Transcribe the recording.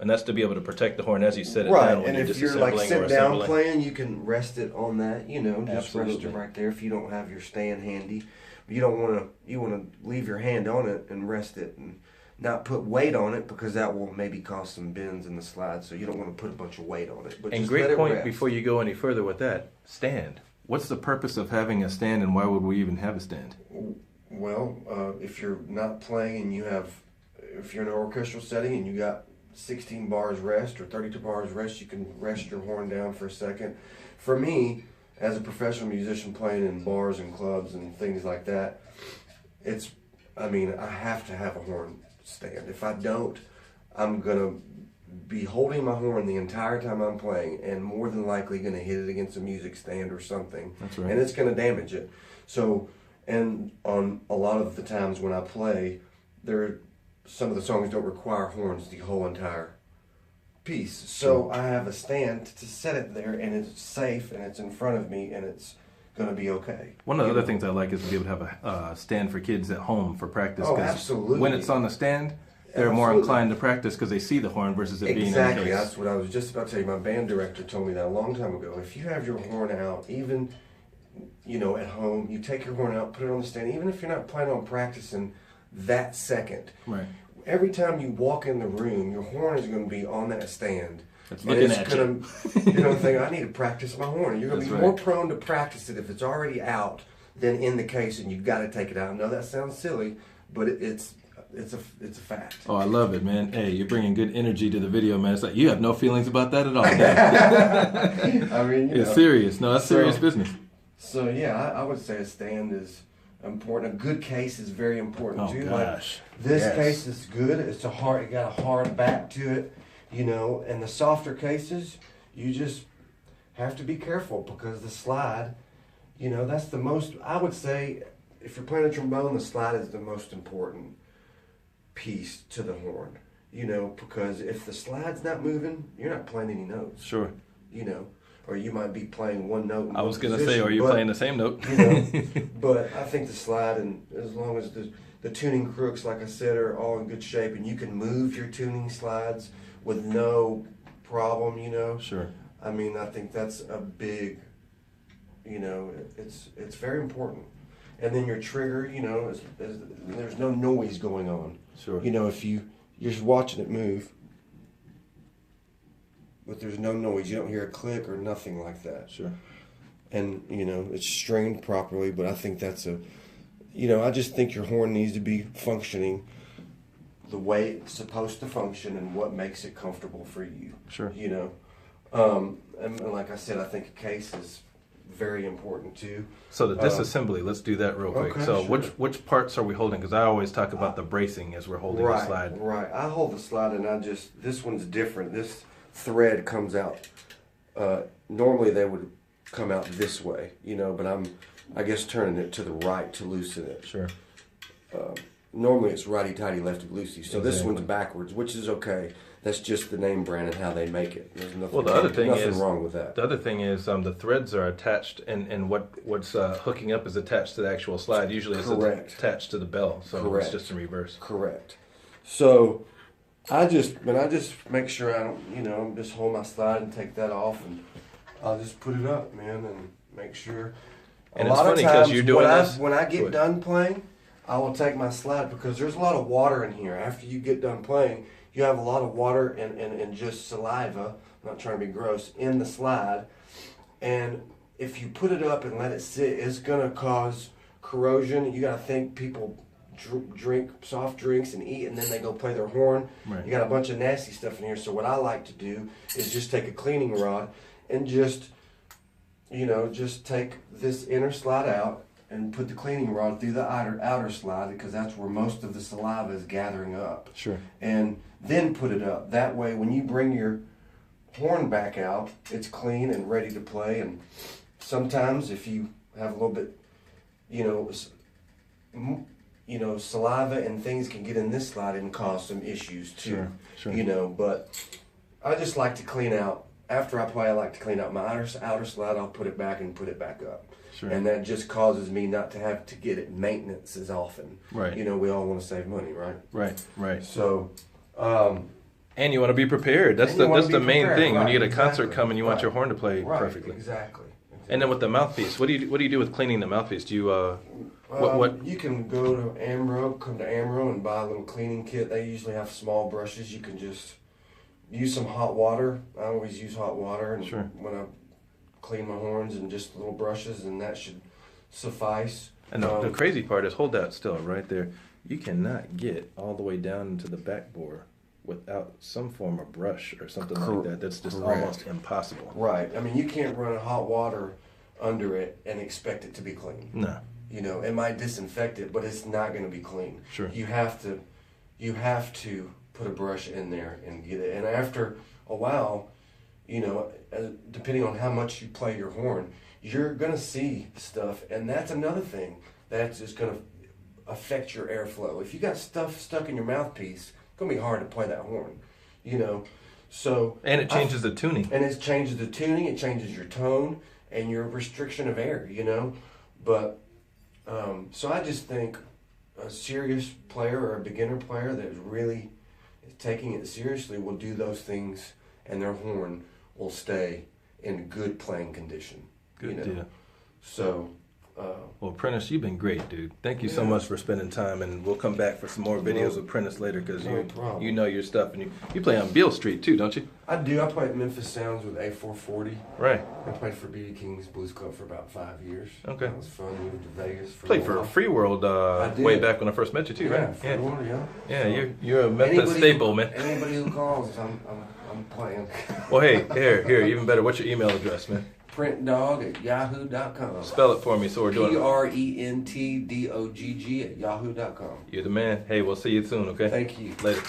And that's to be able to protect the horn as you set it right. down when And you're if you're disassembling like or sitting down assembling. playing, you can rest it on that, you know, just rest Absolutely. it right there if you don't have your stand handy. You don't want to, you want to leave your hand on it and rest it and not put weight on it because that will maybe cause some bends in the slide. So you don't want to put a bunch of weight on it. But And just let great it point rest. before you go any further with that, stand. What's the purpose of having a stand and why would we even have a stand? Well, if you're not playing and you have, if you're in an orchestral setting and you got 16 bars rest or 32 bars rest, you can rest your horn down for a second. For me, as a professional musician playing in bars and clubs and things like that, I have to have a horn stand. If I don't, I'm going to be holding my horn the entire time I'm playing and more than likely going to hit it against a music stand or something. That's right. And it's going to damage it. So, and on a lot of the times when I play, some of the songs don't require horns the whole entire piece. So I have a stand to set it there and it's safe and it's in front of me and it's going to be okay. One of the other things I like is to be able to have a stand for kids at home for practice. Oh, 'cause absolutely. when it's on the stand, they're more inclined to practice because they see the horn versus it being in the Exactly. case. That's what I was just about to tell you. My band director told me that a long time ago. If you have your horn out, even, you know, at home, you take your horn out, put it on the stand, even if you're not planning on practicing that second. Right. Every time you walk in the room, your horn is going to be on that stand. It's looking at you. You're going to think, I need to practice my horn. You're going to be That's more right. prone to practice it if it's already out than in the case, and you've got to take it out. I know that sounds silly, but it's a fact. Oh, I love it, man. Hey, you're bringing good energy to the video, man. It's like you have no feelings about that at all. Man. I mean, It's serious. No, that's serious business. So yeah, I would say a stand is important. A good case is very important Oh, too. gosh. Like this Yes. case is good. It got a hard back to it, you know. And the softer cases, you just have to be careful because the slide, you know, that's the most. I would say, if you're playing a trombone, the slide is the most important piece to the horn. You know, because if the slide's not moving, you're not playing any notes. Sure. You know. Or you might be playing one note. In I was going to position, say, are you but, playing the same note? You know, but I think the slide, and as long as the tuning crooks, like I said, are all in good shape, and you can move your tuning slides with no problem, you know. Sure. I mean, I think that's a big, you know, it's very important. And then your trigger, you know, there's no noise going on. Sure. You know, if you're just watching it move, but there's no noise. You don't hear a click or nothing like that. Sure. And, you know, it's stringed properly, but I think that's I just think your horn needs to be functioning the way it's supposed to function and what makes it comfortable for you. Sure. You know, and like I said, I think a case is very important too. So the disassembly, let's do that real quick. Okay, So sure. which parts are we holding? Because I always talk about the bracing as we're holding the slide. Right. I hold the slide and this one's different. This thread comes out. Normally they would come out this way, you know, but I guess turning it to the right to loosen it. Sure. Normally it's righty-tighty, lefty-loosey. So this Exactly. one's backwards, which is okay. That's just the name brand and how they make it. There's nothing, Well, the other thing nothing is wrong with that. The other thing is the threads are attached, and what's hooking up is attached to the actual slide. Usually, it's Correct. attached to the bell, so Correct. it's just in reverse. Correct. So I just make sure I don't, you know, just hold my slide and take that off, and I'll just put it up, man, and make sure. And a it's lot funny of 'cause times you're doing this- when I Go get ahead. done playing, I will take my slide because there's a lot of water in here. After you get done playing, you have a lot of water and just saliva. I'm not trying to be gross in the slide, and if you put it up and let it sit, it's gonna cause corrosion. You gotta think people drink soft drinks and eat, and then they go play their horn. Right. You got a bunch of nasty stuff in here. So what I like to do is just take a cleaning rod and just take this inner slide out and put the cleaning rod through the outer slide because that's where most of the saliva is gathering up. Sure. And then put it up. That way, when you bring your horn back out, it's clean and ready to play. And sometimes if you have a little bit, saliva and things can get in this slide and cause some issues too. Sure. But I just like to clean out. After I play, I like to clean out my outer slide. I'll put it back and put it back up. Sure. And that just causes me not to have to get it maintenance as often. Right. We all want to save money, right? Right. So, And you want to be prepared. That's And you wanna the be main prepared, thing. When you get a right, concert exactly, coming, you want right. your horn to play Right, perfectly. exactly. And then with the mouthpiece, what do you do with cleaning the mouthpiece? Do you what? You can go to come to Amro and buy a little cleaning kit. They usually have small brushes. You can just use some hot water. I always use hot water and Sure. when I clean my horns, and just little brushes, and that should suffice. And the crazy part is, hold that still right there. You cannot get all the way down into the backbore without some form of brush or something like that. That's just Correct. almost impossible. Right. I mean, you can't run hot water under it and expect it to be clean. No. You know, it might disinfect it, but it's not going to be clean. Sure. You have to put a brush in there and get it. And after a while, you know, depending on how much you play your horn, you're going to see stuff. And that's another thing that's just going to affect your airflow. If you got stuff stuck in your mouthpiece, it's going to be hard to play that horn, you know. So And it changes the tuning. And it changes the tuning, it changes your tone and your restriction of air, you know. But so I just think a serious player or a beginner player that is really taking it seriously will do those things, and their horn will stay in good playing condition. Good deal. So. Well, Prentice, you've been great, dude. Thank you so much for spending time, and we'll come back for some more videos with Prentice later, because you know your stuff, and you play on Beale Street too, don't you? I do. I played Memphis Sounds with A440. Right. I played for B.B. King's Blues Club for about 5 years. Okay. That was fun. Moved to Vegas. Played for Free World way back when I first met you too, right? Free World, yeah. Yeah, you're a Memphis staple, man. Anybody who calls, I'm playing. Well, hey, here, even better. What's your email address, man? PrentDog@yahoo.com. Spell it for me, so we're doing PrentDogg@yahoo.com. You're the man. Hey, we'll see you soon, okay? Thank you. Later.